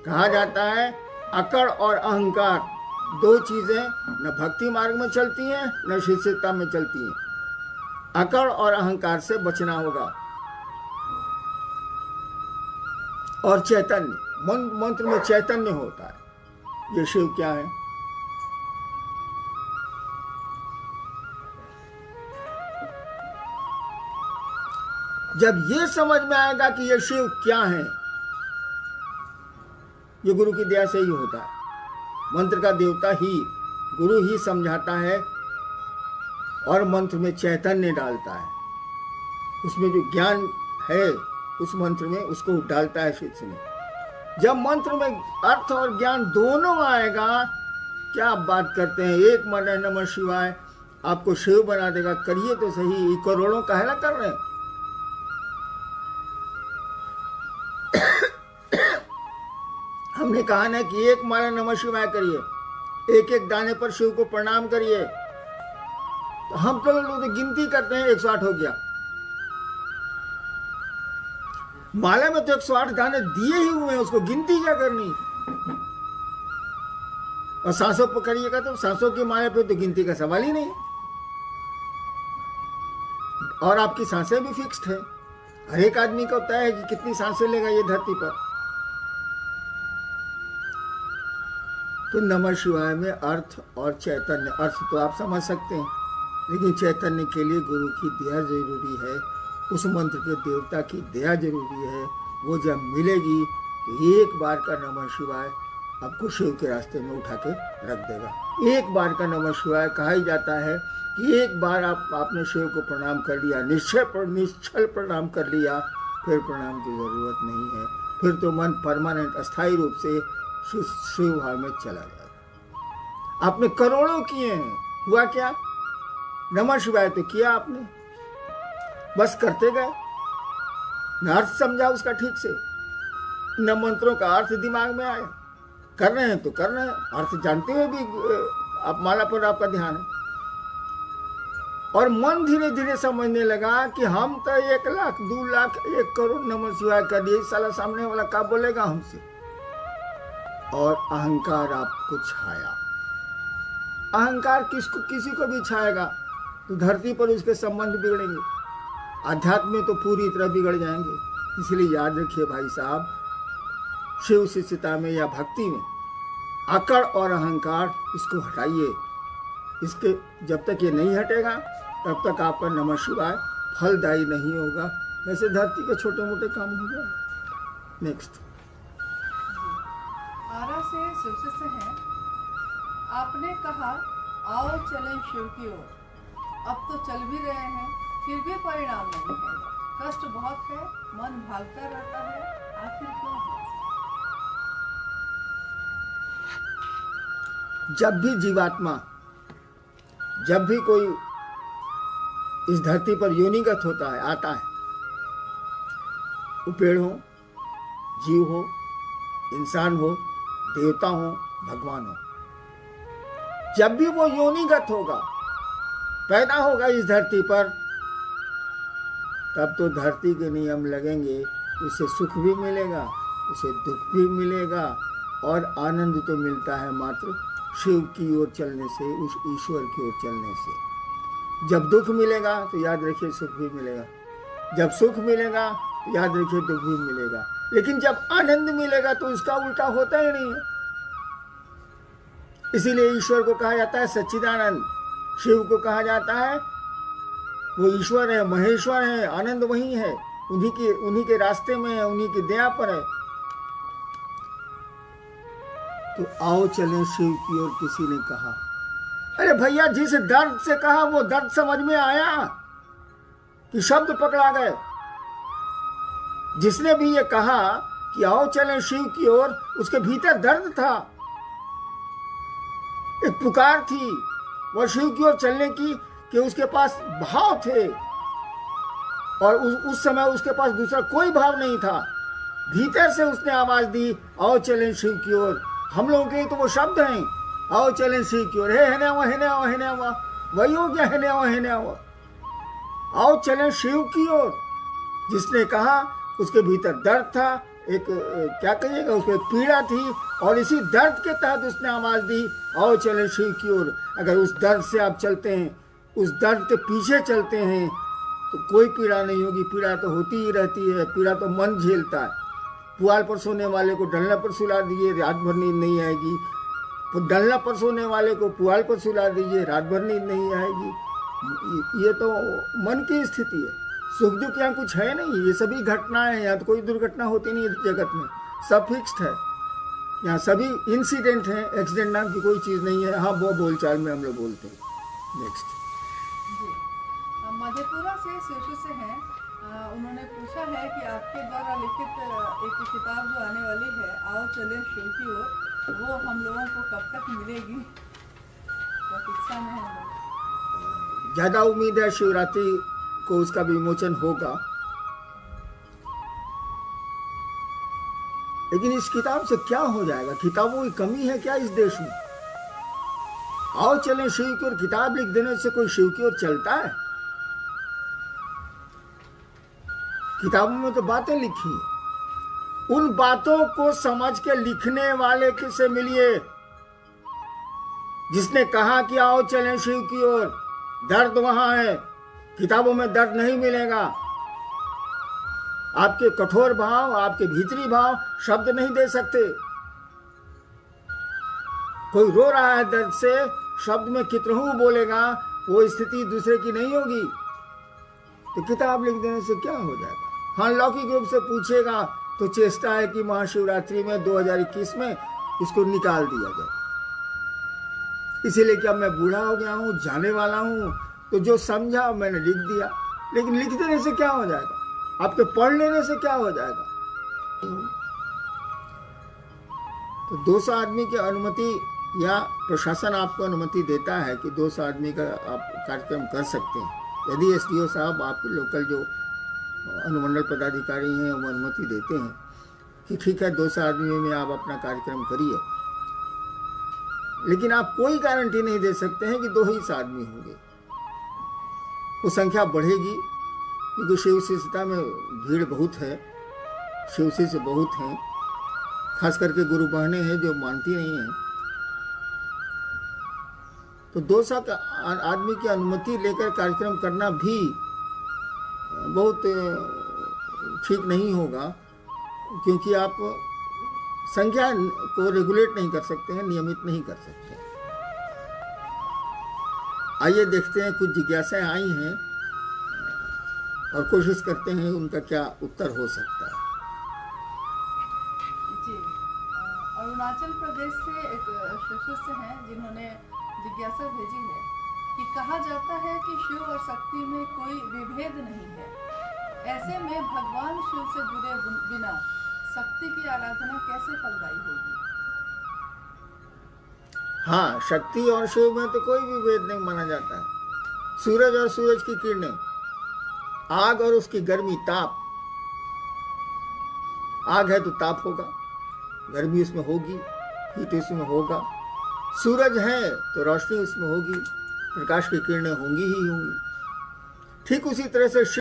कहा जाता है अकड़ और अहंकार दो चीजें न भक्ति मार्ग में चलती हैं न शिष्यता में चलती हैं। अकड़ और अहंकार से बचना होगा। और चैतन्य, मंत्र में चैतन्य होता है। ये शिव क्या है? जब ये समझ में आएगा कि ये शिव क्या है, ये गुरु की दया से ही होता है। मंत्र का देवता ही, गुरु ही समझाता है और मंत्र में चैतन्य डालता है। उसमें जो ज्ञान है उस मंत्र में, उसको डालता है शिष्य में। जब मंत्र में अर्थ और ज्ञान दोनों आएगा, क्या आप बात करते हैं, एक मन है नमः शिवाय आपको शिव बना देगा। करिए तो सही, ये करोड़ों काहे ना कर रहे हैं। हमने कहा ना कि एक माला नमः शिवाय करिए, एक एक दाने पर शिव को प्रणाम करिए। तो हम तो लोग गिनती करते हैं, 108 हो गया। माला में तो 108 दाने दिए ही हुए हैं, उसको गिनती क्या करनी। और सांसों पर करिएगा तो सांसों की माला पे तो गिनती का सवाल ही नहीं। और आपकी सांसें भी फिक्स्ड है। हर एक आदमी को तय है कि कितनी सांसें लेगा ये धरती पर। तो नमः शिवाय में अर्थ और चैतन्य, अर्थ तो आप समझ सकते हैं, लेकिन चैतन्य के लिए गुरु की दया जरूरी है। उस मंत्र के देवता की दया जरूरी है। वो जब मिलेगी तो एक बार का नमः शिवाय आपको शिव के रास्ते में उठा के रख देगा। एक बार का नमः शिवाय कहा ही जाता है कि एक बार आपने शिव को प्रणाम कर लिया, निश्चल प्रणाम कर लिया, फिर प्रणाम की जरूरत नहीं है। फिर तो मन परमानेंट अस्थायी रूप से शिव भाव में चला जाएगा। आपने करोड़ों किए हैं, हुआ क्या? नमः शिवाय तो किया आपने, बस करते गए, न अर्थ समझा उसका ठीक से, न मंत्रों का अर्थ दिमाग में आया। कर रहे हैं तो कर रहे हैं, अर्थ जानते हुए भी आप माला पर आपका ध्यान है। और मन धीरे धीरे समझने लगा कि हम तो 1 लाख 2 लाख 1 करोड़ नमः शिवाय कर दिए, साला सामने वाला क्या बोलेगा हमसे। और अहंकार आपको छाया। अहंकार किसी को भी छाएगा तो धरती पर उसके संबंध बिगड़ेंगे, आध्यात्म में तो पूरी तरह बिगड़ जाएंगे। इसलिए याद रखिए भाई साहब, शिव शिष्यता में या भक्ति में अकड़ और अहंकार इसको हटाइए। इसके जब तक ये नहीं हटेगा तब तक आपका नमः शिवाय फलदायी नहीं होगा। वैसे धरती के छोटे मोटे काम हो जाए। नेक्स्ट। आरा से शिवसे से हैं। आपने कहा आओ चलें शिव की ओर। अब तो चल भी रहे हैं, फिर भी परिणाम नहीं है। कष्ट बहुत है, मन भागता रहता है, आखिर क्यों है? जब भी जीवात्मा, जब भी कोई इस धरती पर योनिगत होता है, आता है, वो पेड़ हो, जीव हो, इंसान हो, देवता हो, भगवान हो, जब भी वो योनिगत होगा, पैदा होगा इस धरती पर, तब तो धरती के नियम लगेंगे। उसे सुख भी मिलेगा, उसे दुख भी मिलेगा, और आनंद तो मिलता है मात्र शिव की ओर चलने से, उस ईश्वर की ओर चलने से। जब दुख मिलेगा तो याद रखिए सुख भी मिलेगा, जब सुख मिलेगा तो याद रखिए दुख भी मिलेगा। लेकिन जब आनंद मिलेगा तो उसका उल्टा होता ही नहीं है। इसीलिए ईश्वर को कहा जाता है सच्चिदानंद, शिव को कहा जाता है वो ईश्वर है, महेश्वर है, आनंद वही है, उन्हीं के रास्ते में है, उन्हीं की दया पर है। तो आओ चलें शिव की ओर, किसी ने कहा। अरे भैया, जिस दर्द से कहा वो दर्द समझ में आया कि शब्द पकड़ा गए। जिसने भी ये कहा कि आओ चलें शिव की ओर, उसके भीतर दर्द था, एक पुकार थी वो शिव की ओर चलने की, कि उसके पास भाव थे, और उस समय उसके पास दूसरा कोई भाव नहीं था। भीतर से उसने आवाज दी, आओ चलें शिव की ओर। हम लोगों के तो वो शब्द हैं, आओ चलें शिव की ओर। है ना हुआ, वही हो गया, है ना हुआ। आओ चलें शिव की ओर। जिसने कहा उसके भीतर दर्द था, एक क्या कहिएगा, उसको एक पीड़ा थी और इसी दर्द के तहत उसने आवाज़ दी, आओ चले शिव की ओर। अगर उस दर्द से आप चलते हैं, उस दर्द के पीछे चलते हैं, तो कोई पीड़ा नहीं होगी। पीड़ा तो होती ही रहती है, पीड़ा तो मन झेलता है। पुआल पर सोने वाले को डलना पर सुला दीजिए, रात भर नींद नहीं आएगी। डलना पर सोने वाले को पुआल पर सुला दीजिए, रात भर नींद नहीं आएगी। ये तो मन की स्थिति है। सुख दुख यहाँ कुछ है नहीं, ये सभी घटनाएं हैं। यहाँ तो कोई दुर्घटना होती नहीं है जगत में, सब फिक्स्ड है। यहाँ सभी इंसिडेंट हैं, एक्सीडेंट नाम की कोई चीज़ नहीं है। हाँ, वो बोलचाल में हम लोग बोलते हैं। नेक्स्ट जी, मधेपुरा से शीर्ष से हैं। उन्होंने पूछा है कि आपके द्वारा लिखित एक किताब जो आने वाली है, आओ चले शिव की ओर, वो हम लोगों को कब तक मिलेगी? प्रतीक्षा में है लोग। ज़्यादा उम्मीद है शिवरात्रि को उसका विमोचन होगा। लेकिन इस किताब से क्या हो जाएगा? किताबों की कमी है क्या इस देश में? आओ चलें शिव की ओर किताब लिख देने से कोई शिव की ओर चलता है? किताबों में तो बातें लिखी हैं। उन बातों को समझ के लिखने वाले से मिलिए, जिसने कहा कि आओ चलें शिव की ओर। दर्द वहां है, किताबों में दर्द नहीं मिलेगा। आपके कठोर भाव, आपके भीतरी भाव शब्द नहीं दे सकते। कोई रो रहा है दर्द से, शब्द में कितनहू बोलेगा, वो स्थिति दूसरे की नहीं होगी। तो किताब लिख देने से क्या हो जाएगा? हाँ, लौकिक रूप से पूछेगा तो चेष्टा है कि महाशिवरात्रि में 2021 में इसको निकाल दिया जाए। इसीलिए कि अब मैं बूढ़ा हो गया हूँ, जाने वाला हूँ, तो जो समझा मैंने लिख दिया। लेकिन लिख देने से क्या हो जाएगा? आपके पढ़ लेने से क्या हो जाएगा? तो 200 आदमी की अनुमति या प्रशासन आपको अनुमति देता है कि 200 आदमी का आप कार्यक्रम कर सकते हैं। यदि एसडीओ साहब, आपके लोकल जो अनुमंडल पदाधिकारी हैं, वो अनुमति देते हैं कि ठीक है 200 आदमी में आप अपना कार्यक्रम करिए, लेकिन आप कोई गारंटी नहीं दे सकते हैं कि 2 ही आदमी होंगे। वो संख्या बढ़ेगी क्योंकि शिव शिष्यता में भीड़ बहुत है, शिव शिष्य बहुत हैं, खास करके गुरु बहनें हैं जो मानती नहीं हैं। तो 200 आदमी की अनुमति लेकर कार्यक्रम करना भी बहुत ठीक नहीं होगा, क्योंकि आप संख्या को रेगुलेट नहीं कर सकते हैं, नियमित नहीं कर सकते। आइए देखते हैं, कुछ जिज्ञासाएं आई हैं और कोशिश करते हैं उनका क्या उत्तर हो सकता है। जी, अरुणाचल प्रदेश से एक सदस्य हैं जिन्होंने जिज्ञासा भेजी है कि कहा जाता है कि शिव और शक्ति में कोई विभेद नहीं है। ऐसे में भगवान शिव से जुड़े बिना शक्ति की आराधना कैसे फलदायी होगी? हाँ, शक्ति और शिव में तो कोई विभेद नहीं माना जाता है। सूरज और सूरज की किरणें, आग और उसकी गर्मी, ताप। आग है तो ताप होगा, गर्मी उसमें होगी, हीट उसमें होगा। सूरज है तो रोशनी उसमें होगी, प्रकाश की किरणें होंगी ही होंगी। ठीक उसी तरह से